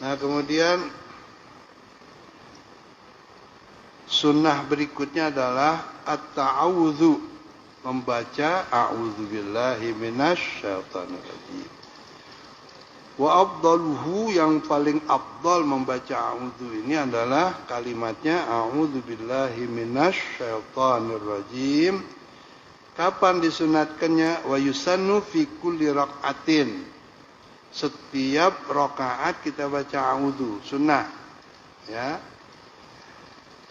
Nah, kemudian sunnah berikutnya adalah at-ta'awudzu, membaca a'udzubillahi minasyaitonir rajim. Wa afdaluhu, yang paling afdal membaca a'udzu ini adalah kalimatnya a'udzubillahi minasyaitonir rajim. Kapan disunatkannya? Wa yusannu fi kulli raq'atin. Setiap rakaat kita baca a'udzu, sunnah. Ya.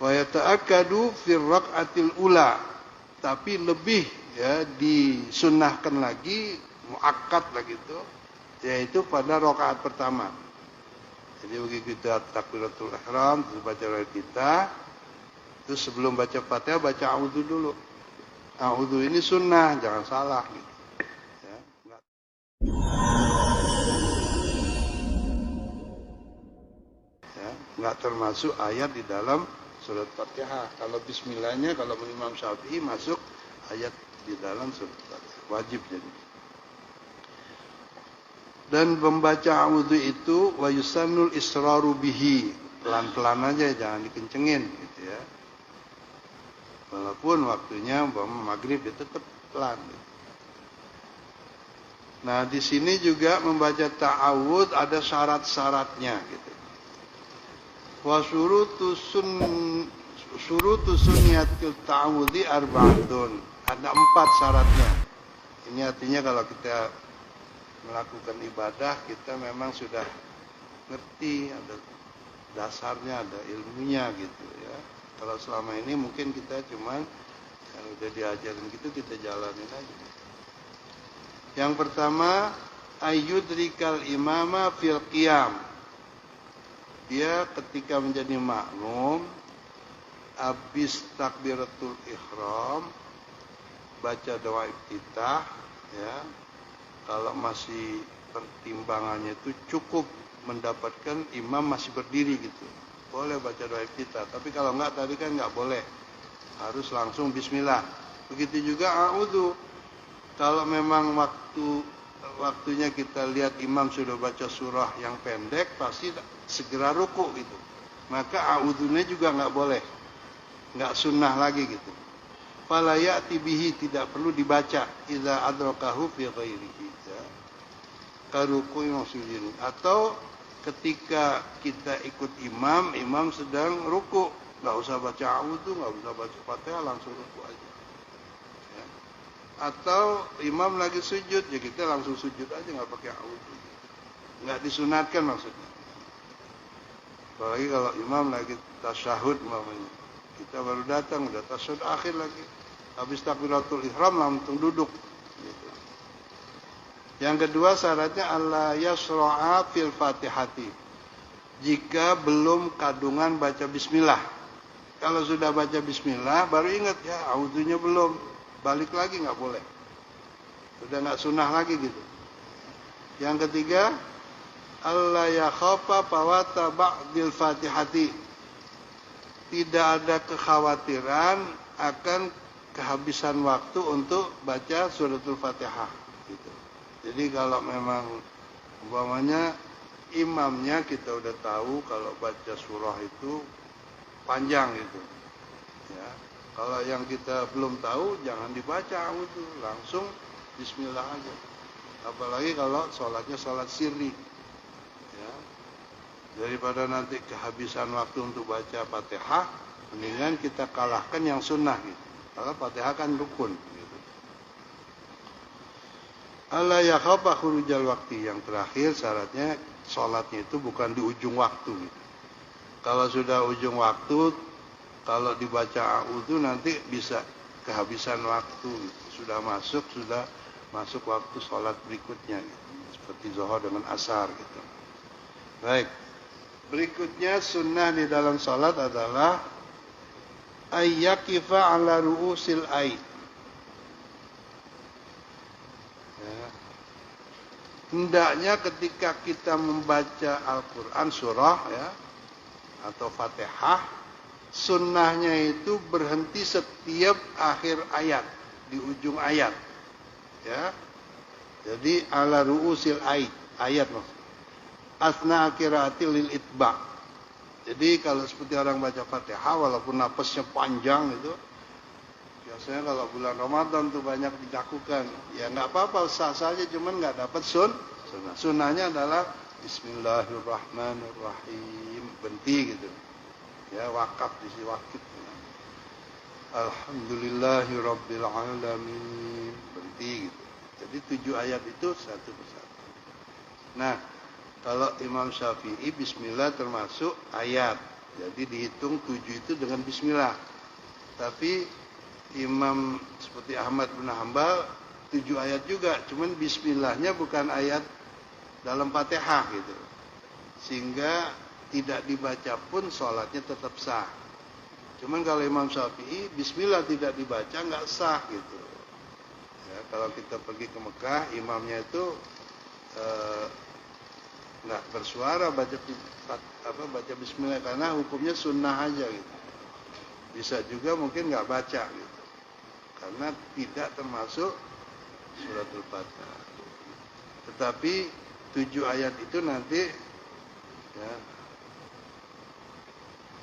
Wa yata'akkadu fi raq'atil ula. Tapi lebih ya disunnahkan lagi, muakkad lagi itu, yaitu pada rakaat pertama. Jadi begitu kita takbiratul ihram, terus baca ayat kita, terus sebelum baca Fatihah baca a'udzu dulu. A'udzu ini sunnah, jangan salah gitu. Ya, enggak termasuk ayat di dalam surat Fatihah. Kalau bismillahnya, kalau Imam Syafi'i masuk ayat di dalam surat Fatihah. Wajib jadi. Dan membaca a'udzu itu wa yusannul israru bihi. Pelan-pelan aja, jangan dikencengin gitu ya. Walaupun waktunya maghrib itu tetap pelan. Nah, di sini juga membaca ta'awudz ada syarat-syaratnya gitu. Wa syurutu sunniyatil ta'awudzi arba'atun. Ada 4 syaratnya. Ini artinya kalau kita melakukan ibadah, kita memang sudah ngerti, ada dasarnya, ada ilmunya gitu ya. Kalau selama ini mungkin kita cuman yang udah diajarin gitu kita jalanin aja. Yang pertama, ayyudrikal imama fil qiyam. Dia ketika menjadi makmum, habis takbiratul ihram, baca doa iftitah, ya. Kalau masih pertimbangannya itu cukup mendapatkan imam masih berdiri gitu, boleh baca doa iftitah. Tapi kalau enggak, tadi kan enggak boleh, harus langsung bismillah. Begitu juga a'udzu. Kalau memang waktunya kita lihat imam sudah baca surah yang pendek, pasti segera ruku gitu. Maka a'udzunya juga enggak boleh, enggak sunnah lagi gitu. Fala ya'ti bihi, tidak perlu dibaca idza adrakahu fi ghairihi. Karuku maksudnya. Atau ketika kita ikut imam, imam sedang ruku, enggak usah baca a'udzu, enggak usah baca Fatihah, langsung ruku aja. Ya. Atau imam lagi sujud, ya kita langsung sujud aja, enggak pakai a'udzu. Enggak disunatkan maksudnya. Apalagi kalau imam lagi tasyahud umpamanya. Kita baru datang, udah tasyahud akhir lagi. Habis takbiratul ihram langsung duduk. Gitu. Yang kedua syaratnya alla yasra'a fil fatihati. Jika belum kadungan baca bismillah. Kalau sudah baca bismillah baru ingat ya a'udzunya belum. Balik lagi enggak boleh. Sudah enggak sunnah lagi gitu. Yang ketiga, alla yakhafa fawata ba'dil fatihati. Tidak ada kekhawatiran akan kehabisan waktu untuk baca suratul Fatihah gitu. Jadi kalau memang umpamanya imamnya kita udah tahu kalau baca surah itu panjang gitu. Ya. Kalau yang kita belum tahu jangan dibaca a'udzu, langsung bismillah aja. Apalagi kalau sholatnya sholat sirri. Ya. Daripada nanti kehabisan waktu untuk baca Fatihah, mendingan kita kalahkan yang sunnah gitu. Karena Fatihah kan rukun gitu. Alla yakhafa khurujal waktu. Yang terakhir syaratnya sholatnya itu bukan di ujung waktu gitu. Kalau sudah ujung waktu, kalau dibaca a'udzu nanti bisa kehabisan waktu gitu. Sudah masuk waktu sholat berikutnya gitu. Seperti zuhur dengan asar gitu. Baik. Berikutnya sunnah di dalam sholat adalah ayyakifa ala ru'usil aid. Ya. Hendaknya ketika kita membaca Al-Quran surah ya atau Fatihah, sunnahnya itu berhenti setiap akhir ayat, di ujung ayat. Ya. Jadi ala ru'usil aid, ayat maksudnya. asna qiraati lil itba. Jadi kalau seperti orang baca Fatihah walaupun napasnya panjang itu, biasanya kalau bulan Ramadan tuh banyak dilakukan. Ya nggak apa-apa, sah saja, cuman nggak dapat sunnah. Sunnahnya adalah Bismillahirrahmanirrahim, berhenti gitu. Ya wakaf di sini wakif. Alhamdulillahirabbil alamin, berhenti gitu. Jadi 7 ayat itu satu persatu. Nah, kalau Imam Syafi'i Bismillah termasuk ayat. Jadi dihitung 7 itu dengan Bismillah. Tapi Imam seperti Ahmad bin Hanbal 7 ayat juga, cuman Bismillahnya bukan ayat dalam Fatihah gitu. Sehingga tidak dibaca pun sholatnya tetap sah. Cuman kalau Imam Syafi'i Bismillah tidak dibaca nggak sah gitu. Ya, kalau kita pergi ke Mekah, imamnya itu nggak bersuara baca Bismillah karena hukumnya sunnah aja gitu. Bisa juga mungkin nggak baca gitu, karena tidak termasuk suratul Fatihah. Tetapi 7 ayat itu nanti ya,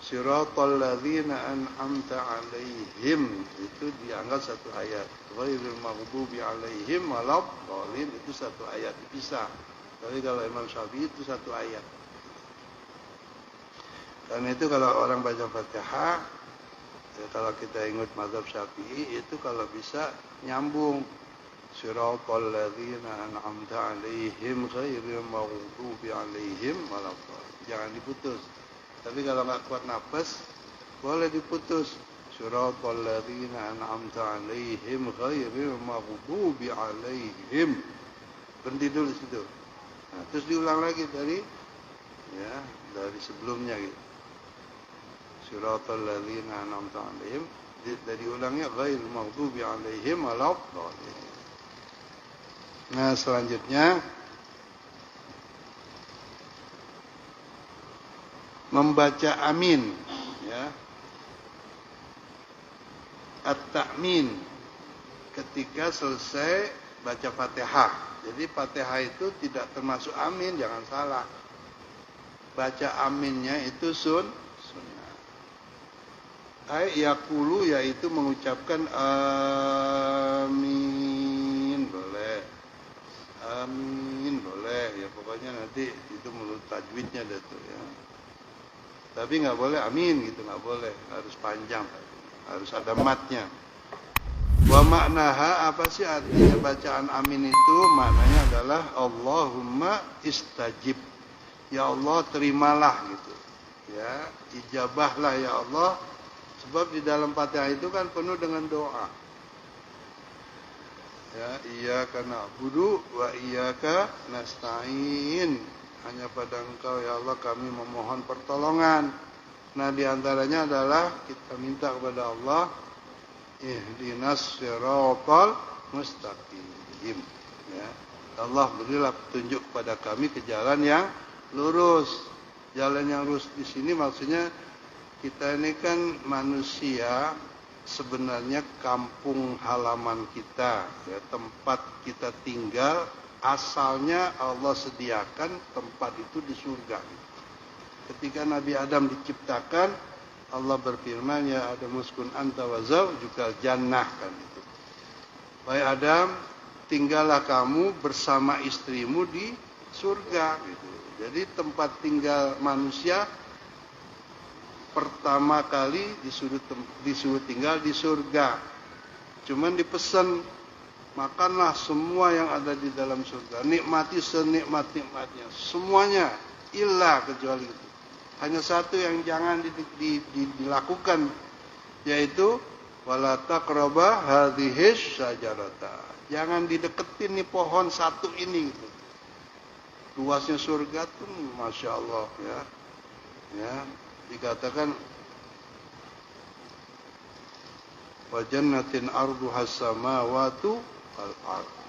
Siratal ladzina an'amta 'alaihim itu dianggap satu ayat. Ghairil maghdubi 'alaihim waladdallin itu satu ayat dipisah. Tapi kalau Imam Syafi'i itu satu ayat. Karena itu kalau orang baca Fatihah, ya kalau kita ingat mazhab Syafi'i itu kalau bisa nyambung. Siratal ladzina an'amta 'alaihim ghairil maghdubi 'alaihim waladdallin. Jangan diputus. Tapi kalau nggak kuat nafas, boleh diputus. Siratal ladzina an'amta 'alaihim ghairil maghdubi 'alaihim. Berhenti dulu situ. Nah, terus diulang lagi dari sebelumnya gitu. Siratal ladzina an'amta 'alaihim, dari ulangnya ghairil maghdubi 'alaihim waladdallin. Nah, selanjutnya membaca amin, ya. At-ta'min ketika selesai baca Fatihah. Jadi Fatihah itu tidak termasuk amin, jangan salah. Baca aminnya itu sunnah. Yaqulu yaitu mengucapkan amin boleh. Amin boleh, ya pokoknya nanti itu menurut tajwidnya dah tuh ya. Tapi nggak boleh amin gitu, nggak boleh, harus panjang, harus ada matnya. Wa maknaha, apa sih artinya bacaan amin itu? Maknanya adalah Allahumma istajib, ya Allah terimalah gitu, ya ijabahlah ya Allah, sebab di dalam Fatihah itu kan penuh dengan doa. Ya, iyyaka na'budu wa iyyaka nasta'in. Hanya pada Engkau ya Allah kami memohon pertolongan. Nah, diantaranya adalah kita minta kepada Allah, ihdinas siratal mustaqim. Ya, Allah berilah petunjuk kepada kami ke jalan yang lurus. Jalan yang lurus di sini maksudnya kita ini kan manusia, sebenarnya kampung halaman kita, ya, tempat kita tinggal. Asalnya Allah sediakan tempat itu di surga. Ketika Nabi Adam diciptakan, Allah berfirman, ya Adam uskun anta wa zawjukal jannah kan itu. Wahai Adam, tinggallah kamu bersama istrimu di surga gitu. Jadi tempat tinggal manusia pertama kali disuruh tinggal di surga. Cuman dipesan, makanlah semua yang ada di dalam surga, nikmati senikmat-nikmatnya, semuanya, illa kecuali itu. Hanya satu yang jangan dilakukan, yaitu wala taqraba hadhihi syajarata. Jangan dideketin nih pohon satu ini gitu. Luasnya surga tuh Masya Allah ya. Ya, dikatakan wa jannatin arduhas samawati wal ardh.